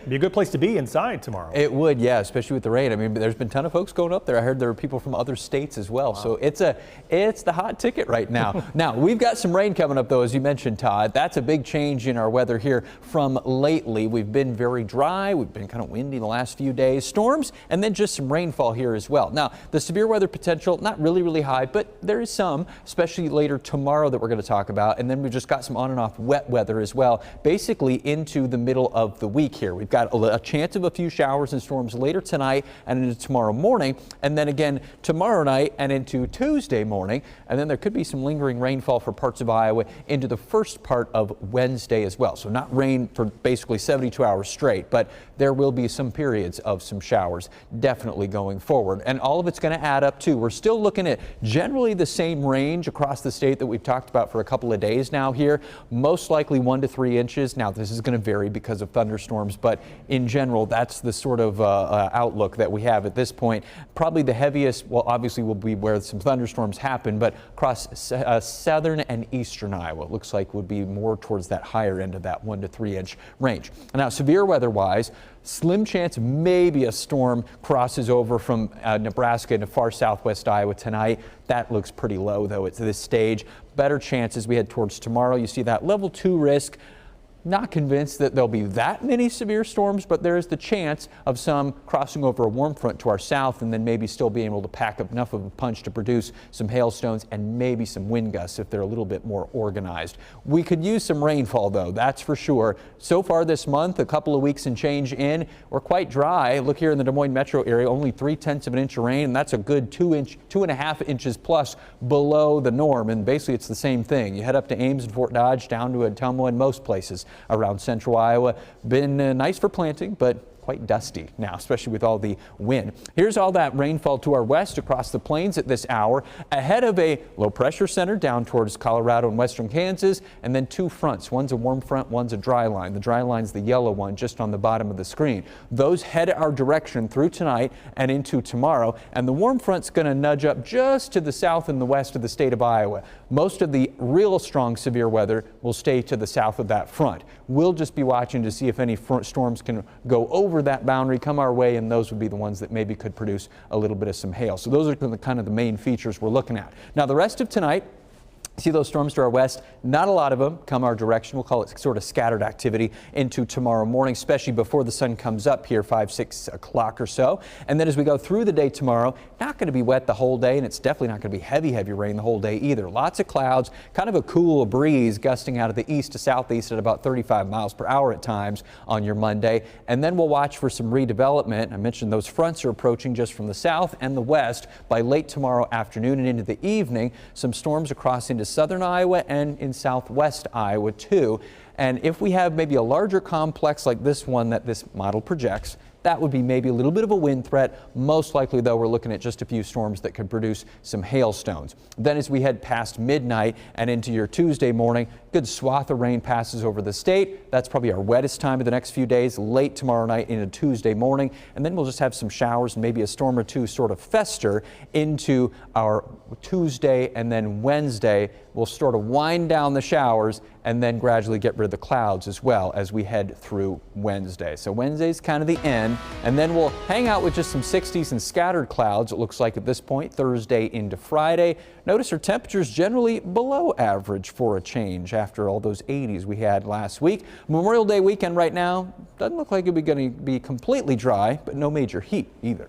Be a good place to be inside tomorrow. It would, yeah, especially with the rain. I mean, there's been a ton of folks going up there. I heard there are people from other states as well. Wow. So it's the hot ticket right now. Now, we've got some rain coming up, though, as you mentioned, Todd. That's a big change in our weather here from lately. We've been very dry. We've been kind of windy the last few days. Storms, and then just some rainfall here as well. Now, the severe weather potential, not really high, but there is some, especially later tomorrow that we're going to talk about. And then we've just got some on and off wet weather as well, basically into the middle of the week here. We've got a chance of a few showers and storms later tonight and into tomorrow morning, and then again tomorrow night and into Tuesday morning. And then there could be some lingering rainfall for parts of Iowa into the first part of Wednesday as well. So not rain for basically 72 hours straight, but there will be some periods of some showers definitely going forward. And all of it's going to add up too. We're still looking at generally the same range across the state that we've talked about for a couple of days now here. Most likely 1 to 3 inches. Now this is going to vary because of thunderstorms, but in general that's the sort of outlook that we have at this point. Probably the heaviest, well, obviously will be where some thunderstorms happen, but across southern and eastern Iowa, it looks like would be more towards that higher end of that 1 to 3 inch range. Now severe weather wise, slim chance maybe a storm crosses over from Nebraska into far southwest Iowa tonight. That looks pretty low though at this stage. Better chance as we head towards tomorrow. You see that level 2 risk. Not convinced that there'll be that many severe storms, but there is the chance of some crossing over a warm front to our south and then maybe still being able to pack up enough of a punch to produce some hailstones and maybe some wind gusts if they're a little bit more organized. We could use some rainfall though, that's for sure. So far this month, a couple of weeks and change in, we're quite dry. Look here in the Des Moines metro area, only 3/10 of an inch of rain, and that's a good 2.5 inches plus below the norm. And basically it's the same thing. You head up to Ames and Fort Dodge, down to Ottumwa and most places around central Iowa. Been nice for planting, but quite dusty now, especially with all the wind. Here's all that rainfall to our west across the plains at this hour, ahead of a low pressure center down towards Colorado and western Kansas, and then 2 fronts. One's a warm front, one's a dry line. The dry line's the yellow one just on the bottom of the screen. Those head our direction through tonight and into tomorrow, and the warm front's going to nudge up just to the south and the west of the state of Iowa. Most of the real strong severe weather will stay to the south of that front. We'll just be watching to see if any storms can go over that boundary, come our way, and those would be the ones that maybe could produce a little bit of some hail. So those are kind of the main features we're looking at. Now the rest of tonight, see those storms to our west, not a lot of them come our direction. We'll call it sort of scattered activity into tomorrow morning, especially before the sun comes up here 5-6 o'clock or so. And then as we go through the day tomorrow, not going to be wet the whole day, and it's definitely not going to be heavy rain the whole day either. Lots of clouds, kind of a cool breeze gusting out of the east to southeast at about 35 miles per hour at times on your Monday. And then we'll watch for some redevelopment. I mentioned those fronts are approaching just from the south and the west by late tomorrow afternoon and into the evening. Some storms across into southern Iowa and in southwest Iowa too. And if we have maybe a larger complex like this one that this model projects, that would be maybe a little bit of a wind threat. Most likely, though, we're looking at just a few storms that could produce some hailstones. Then as we head past midnight and into your Tuesday morning, good swath of rain passes over the state. That's probably our wettest time of the next few days, late tomorrow night into Tuesday morning. And then we'll just have some showers and maybe a storm or two sort of fester into our Tuesday, and then Wednesday we'll sort of wind down the showers and then gradually get rid of the clouds as well as we head through Wednesday. So Wednesday's kind of the end, and then we'll hang out with just some 60s and scattered clouds, it looks like at this point, Thursday into Friday. Notice our temperatures generally below average for a change after all those 80s we had last week. Memorial Day weekend right now doesn't look like it's going to be completely dry, but no major heat either.